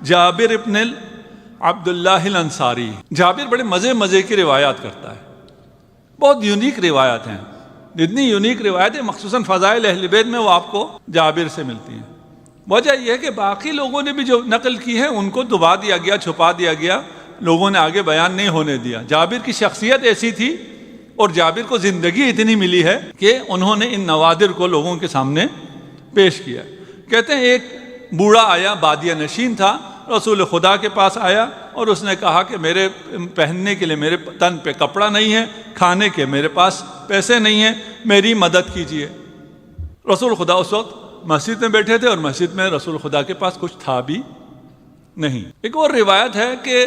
جابر ابن عبداللہ الانصاری. جابر بڑے مزے کی روایات کرتا ہے, بہت یونیک روایات ہیں. جتنی یونیک روایتیں مخصوصاً فضائل اہل بیت میں وہ آپ کو جابر سے ملتی ہیں. وجہ یہ ہے کہ باقی لوگوں نے بھی جو نقل کی ہے ان کو دبا دیا گیا, چھپا دیا گیا, لوگوں نے آگے بیان نہیں ہونے دیا. جابر کی شخصیت ایسی تھی اور جابر کو زندگی اتنی ملی ہے کہ انہوں نے ان نوادر کو لوگوں کے سامنے پیش کیا. کہتے ہیں ایک بوڑھا آیا, بادیہ نشین تھا, رسول خدا کے پاس آیا اور اس نے کہا کہ میرے پہننے کے لیے میرے تن پہ کپڑا نہیں ہے, کھانے کے میرے پاس پیسے نہیں ہیں, میری مدد کیجیے. رسول خدا اس وقت مسجد میں بیٹھے تھے اور مسجد میں رسول خدا کے پاس کچھ تھا بھی نہیں. ایک اور روایت ہے کہ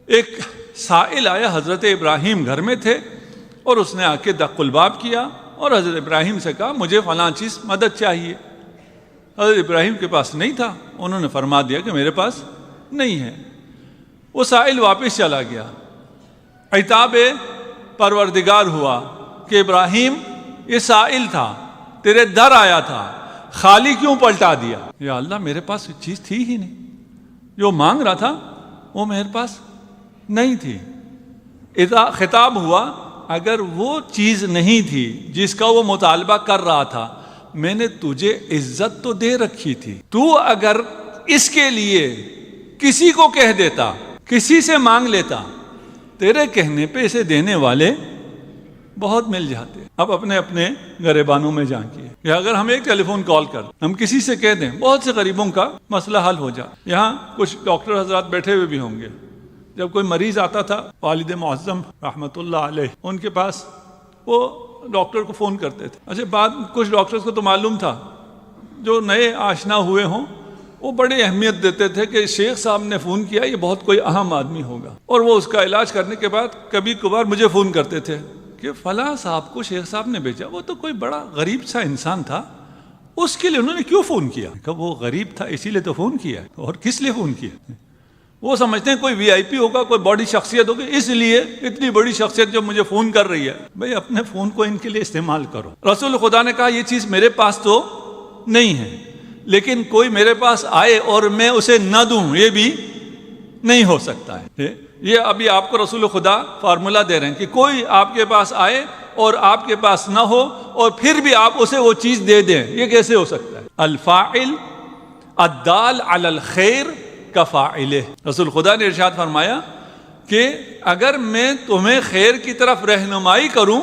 ایک سائل آیا, حضرت ابراہیم گھر میں تھے اور اس نے آ کے دق الباب کیا اور حضرت ابراہیم سے کہا مجھے فلاں چیز مدد چاہیے. حضرت ابراہیم کے پاس نہیں تھا, انہوں نے فرما دیا کہ میرے پاس نہیں ہے. وہ سائل واپس چلا گیا. عتاب پروردگار ہوا کہ ابراہیم یہ سائل تھا, تیرے در آیا تھا, خالی کیوں پلٹا دیا؟ یا اللہ میرے پاس چیز تھی ہی نہیں, جو مانگ رہا تھا وہ میرے پاس نہیں تھی. خطاب ہوا اگر وہ چیز نہیں تھی جس کا وہ مطالبہ کر رہا تھا, میں نے تجھے عزت تو دے رکھی تھی, تو اگر اس کے لیے کسی کو کہہ دیتا, کسی سے مانگ لیتا, تیرے کہنے پہ اسے دینے والے بہت مل جاتے. اب اپنے اپنے گریبانوں میں جھانکیے کہ اگر ہم ایک ٹیلی فون کال کر ہم کسی سے کہہ دیں, بہت سے غریبوں کا مسئلہ حل ہو جائے. یہاں کچھ ڈاکٹر حضرات بیٹھے ہوئے بھی ہوں گے. جب کوئی مریض آتا تھا, والد معظم رحمۃ اللہ علیہ, ان کے پاس وہ ڈاکٹر کو فون کرتے تھے. اچھا بعد کچھ ڈاکٹرز کو تو معلوم تھا, جو نئے آشنا ہوئے ہوں وہ بڑی اہمیت دیتے تھے کہ شیخ صاحب نے فون کیا, یہ بہت کوئی اہم آدمی ہوگا. اور وہ اس کا علاج کرنے کے بعد کبھی کبھار مجھے فون کرتے تھے کہ فلاں صاحب کو شیخ صاحب نے بھیجا, وہ تو کوئی بڑا غریب سا انسان تھا, اس کے لیے انہوں نے کیوں فون کیا؟ کہ وہ غریب تھا اسی لیے تو فون کیا, اور کس لیے فون کیا؟ وہ سمجھتے ہیں کوئی وی آئی پی ہوگا, کوئی بڑی شخصیت ہوگی, اس لیے اتنی بڑی شخصیت جو مجھے فون کر رہی ہے. بھئی اپنے فون کو ان کے لیے استعمال کرو. رسول خدا نے کہا یہ چیز میرے پاس تو نہیں ہے, لیکن کوئی میرے پاس آئے اور میں اسے نہ دوں یہ بھی نہیں ہو سکتا ہے. یہ ابھی آپ کو رسول خدا فارمولہ دے رہے ہیں کہ کوئی آپ کے پاس آئے اور آپ کے پاس نہ ہو اور پھر بھی آپ اسے وہ چیز دے دیں, یہ کیسے ہو سکتا ہے؟ الفاعل الدال علی الخیر کفاعلہ. رسول خدا نے ارشاد فرمایا کہ اگر میں تمہیں خیر کی طرف رہنمائی کروں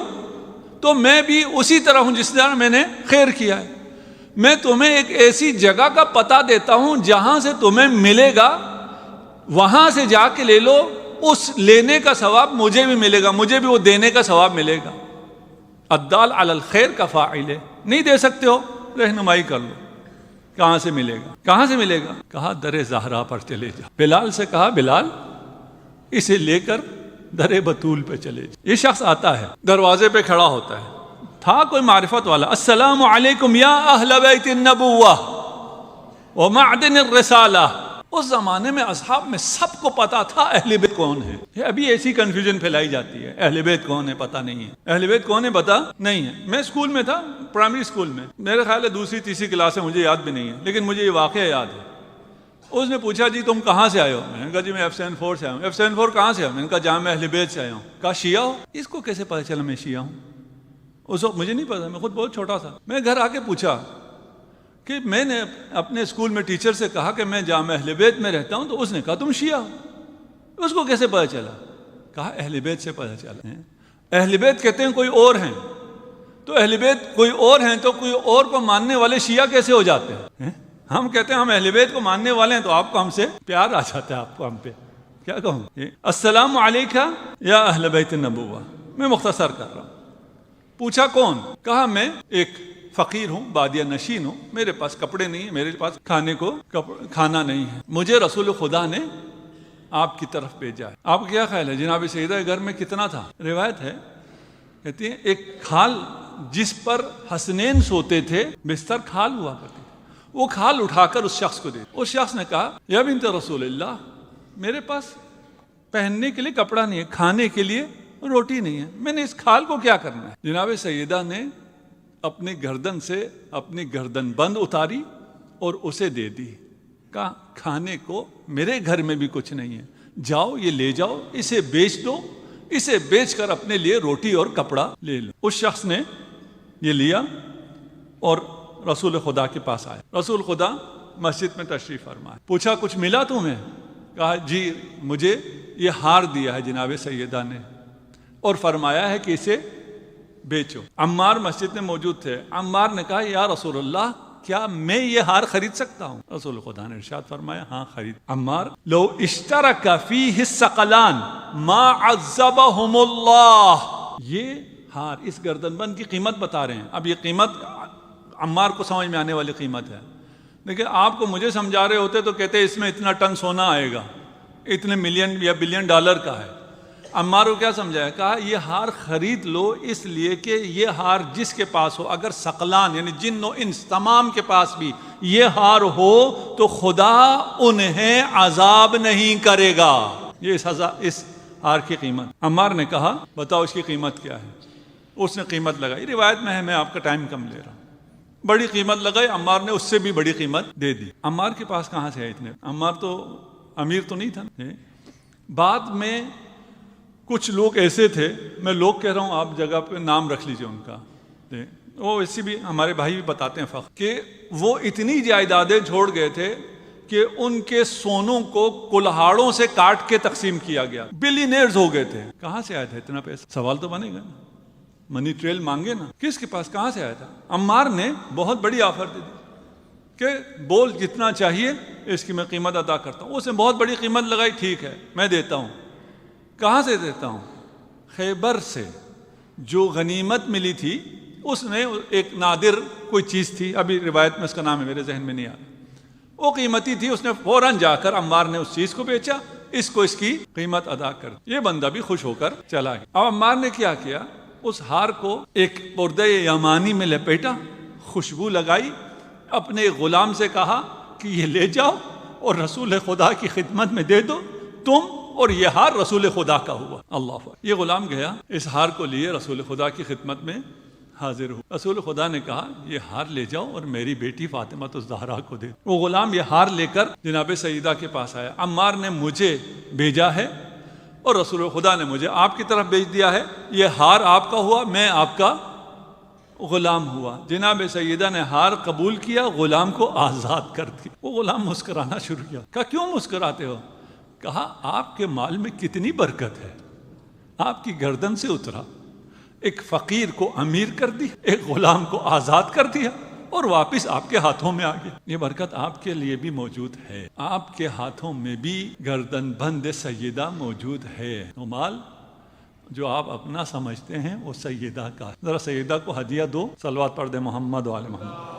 تو میں بھی اسی طرح ہوں جس طرح میں نے خیر کیا ہے. میں تمہیں ایک ایسی جگہ کا پتہ دیتا ہوں جہاں سے تمہیں ملے گا, وہاں سے جا کے لے لو, اس لینے کا ثواب مجھے بھی ملے گا, مجھے بھی وہ دینے کا ثواب ملے گا. الدال علی الخیر کفاعلہ. نہیں دے سکتے ہو, رہنمائی کر لو. کہاں سے ملے گا؟ کہاں سے ملے گا؟ کہا در زہرا پر چلے جا. بلال سے کہا بلال اسے لے کر در بطول پہ چلے جا. یہ شخص آتا ہے, دروازے پہ کھڑا ہوتا ہے, تھا کوئی معرفت والا, السلام علیکم یا اہل بیت النبوہ ومعدن الرسالہ. اس زمانے میں اصحاب میں سب کو پتا تھا اہل بیت کون ہے. ابھی ایسی کنفیوژن پھیلائی جاتی ہے, اہل بیت کون ہے پتہ نہیں ہے, اہل بیت کون ہے پتہ نہیں ہے. میں اسکول میں تھا, پرائمری اسکول میں, میرے خیال ہے دوسری تیسری کلاس ہے, مجھے یاد بھی نہیں ہے, لیکن مجھے یہ واقعہ یاد ہے. اس نے پوچھا جی تم کہاں سے آئے ہو؟ میں نے کہا جی میں F74 سے آیا ہوں. F74 کہاں سے آیا؟ میں نے کہا جامعہ اہل بیت سے آیا ہوں. کہا شیعہ ہو؟ اس کو کیسے پتہ چلا میں شیعہ ہوں؟ اس وقت مجھے نہیں پتا, میں خود بہت چھوٹا تھا. میں گھر آ کے پوچھا کہ میں نے اپنے اسکول میں ٹیچر سے کہا کہ میں جامعہ اہل بیت میں رہتا ہوں, تو اس نے کہا تم شیعہ ہو. اس کو کیسے پتہ چلا؟ کہا اہل بیت سے پتہ چلا. اہل بیت کہتے ہیں کوئی اور ہیں, تو اہل بیت کوئی اور ہیں تو کوئی اور کو ماننے والے شیعہ کیسے ہو جاتے ہیں؟ ہم کہتے ہیں ہم اہل بیت کو ماننے والے ہیں تو آپ کو ہم سے پیار آ جاتا ہے, آپ کو ہم پہ کیا کہوں. السلام علیکہ یا اہل بیت النبوہ. میں مختصر کر رہا ہوں. پوچھا کون؟ کہا میں ایک فقیر ہوں, بادیہ نشین ہوں, میرے پاس کپڑے نہیں ہیں, میرے پاس کھانے کو کھانا نہیں ہے, مجھے رسول خدا نے آپ کی طرف بھیجا ہے. آپ کیا خیال ہے جناب سیدہ کے گھر میں کتنا تھا؟ روایت ہے کہتی ہیں ایک کھال جس پر حسنین سوتے تھے, بستر کھال ہوا کرتی, وہ کھال اٹھا کر اس شخص کو دی. اس شخص نے کہا یا بنت رسول اللہ, میرے پاس پہننے کے لیے کپڑا نہیں ہے, کھانے کے لیے روٹی نہیں ہے, میں نے اس کھال کو کیا کرنا ہے؟ جناب سیدہ نے اپنی گردن سے اپنی گردن بند اتاری اور اسے دے دی. کہا کھانے کو میرے گھر میں بھی کچھ نہیں ہے، جاؤ یہ لے جاؤ، اسے بیچ دو، اسے بیچ کر اپنے لیے روٹی اور کپڑا لے لو۔ اس شخص نے یہ لیا اور رسول خدا کے پاس آیا۔ رسول خدا مسجد میں تشریف فرمائے، پوچھا کچھ ملا تمہیں؟ کہا جی مجھے یہ ہار دیا ہے جناب سیدہ نے، اور فرمایا ہے کہ اسے بیچو۔ عمار مسجد میں موجود تھے۔ عمار نے کہا یا رسول اللہ کیا میں یہ ہار خرید سکتا ہوں؟ رسول خدا نے ارشاد فرمایا ہاں خرید۔ عمار لو اشترک فیہ الثقلان ما عذبہم اللہ، یہ ہار اس گردن بند کی قیمت بتا رہے ہیں۔ اب یہ قیمت عمار کو سمجھ میں آنے والی قیمت ہے، لیکن آپ کو مجھے سمجھا رہے ہوتے تو کہتے اس میں اتنا ٹن سونا آئے گا، اتنے ملین یا بلین ڈالر کا ہے۔ عمار کو کیا سمجھایا؟ کہا یہ ہار خرید لو اس لیے کہ یہ ہار جس کے پاس ہو، اگر ثقلان یعنی جن و انس تمام کے پاس بھی یہ ہار ہو تو خدا انہیں عذاب نہیں کرے گا۔ یہ اس ہار کی قیمت۔ عمار نے کہا بتاؤ اس کی قیمت کیا ہے؟ اس نے قیمت لگائی، روایت میں ہے، میں آپ کا ٹائم کم لے رہا ہوں۔ بڑی قیمت لگائی، عمار نے اس سے بھی بڑی قیمت دے دی۔ عمار کے پاس کہاں سے ہے اتنے؟ عمار تو امیر تو نہیں تھا۔ بعد میں کچھ لوگ ایسے تھے، میں لوگ کہہ رہا ہوں آپ جگہ پہ نام رکھ لیجئے ان کا، وہ اسی بھی ہمارے بھائی بھی بتاتے ہیں فخر کہ وہ اتنی جائیدادیں چھوڑ گئے تھے کہ ان کے سونوں کو کلہاڑوں سے کاٹ کے تقسیم کیا گیا، بلینئرز ہو گئے تھے۔ کہاں سے آیا تھا اتنا پیسہ؟ سوال تو بنے گا، منی ٹریل مانگے نا، کس کے پاس کہاں سے آیا تھا؟ عمار نے بہت بڑی آفر دے دی کہ بول جتنا چاہیے اس کی میں قیمت ادا کرتا ہوں۔ اس نے بہت بڑی قیمت لگائی، ٹھیک ہے میں دیتا ہوں۔ کہاں سے دیتا ہوں؟ خیبر سے جو غنیمت ملی تھی، اس نے ایک نادر کوئی چیز تھی، ابھی روایت میں اس کا نام ہے میرے ذہن میں نہیں آ رہا، وہ قیمتی تھی، اس نے فوراً جا کر عمار نے اس چیز کو بیچا، اس کو اس کی قیمت ادا کر دی۔ یہ بندہ بھی خوش ہو کر چلا گیا۔ اب عمار نے کیا کیا؟ اس ہار کو ایک بردہ یمانی میں لپیٹا، خوشبو لگائی، اپنے غلام سے کہا کہ یہ لے جاؤ اور رسول خدا کی خدمت میں دے دو، تم اور یہ ہار رسول خدا کا ہوا۔ اللہ اکبر۔ یہ غلام گیا، اس ہار کو لیے رسول خدا کی خدمت میں حاضر ہوا۔ رسول خدا نے کہا یہ ہار لے جاؤ اور میری بیٹی فاطمہ الزہرا کو دے۔ وہ غلام یہ ہار لے کر جناب سیدہ کے پاس آیا، عمار نے مجھے بھیجا ہے اور رسول خدا نے مجھے آپ کی طرف بھیج دیا ہے، یہ ہار آپ کا ہوا، میں آپ کا غلام ہوا۔ جناب سیدہ نے ہار قبول کیا، غلام کو آزاد کر دیا۔ وہ غلام مسکرانا شروع کیا۔ کہا کیوں مسکراتے ہو؟ کہا آپ کے مال میں کتنی برکت ہے، آپ کی گردن سے اترا، ایک فقیر کو امیر کر دی، ایک غلام کو آزاد کر دیا اور واپس آپ کے ہاتھوں میں آ گیا۔ یہ برکت آپ کے لیے بھی موجود ہے، آپ کے ہاتھوں میں بھی گردن بند سیدہ موجود ہے۔ تو مال جو آپ اپنا سمجھتے ہیں وہ سیدہ کا، ذرا سیدہ کو ہدیہ دو، صلوات پڑھ دے محمد و آل محمد۔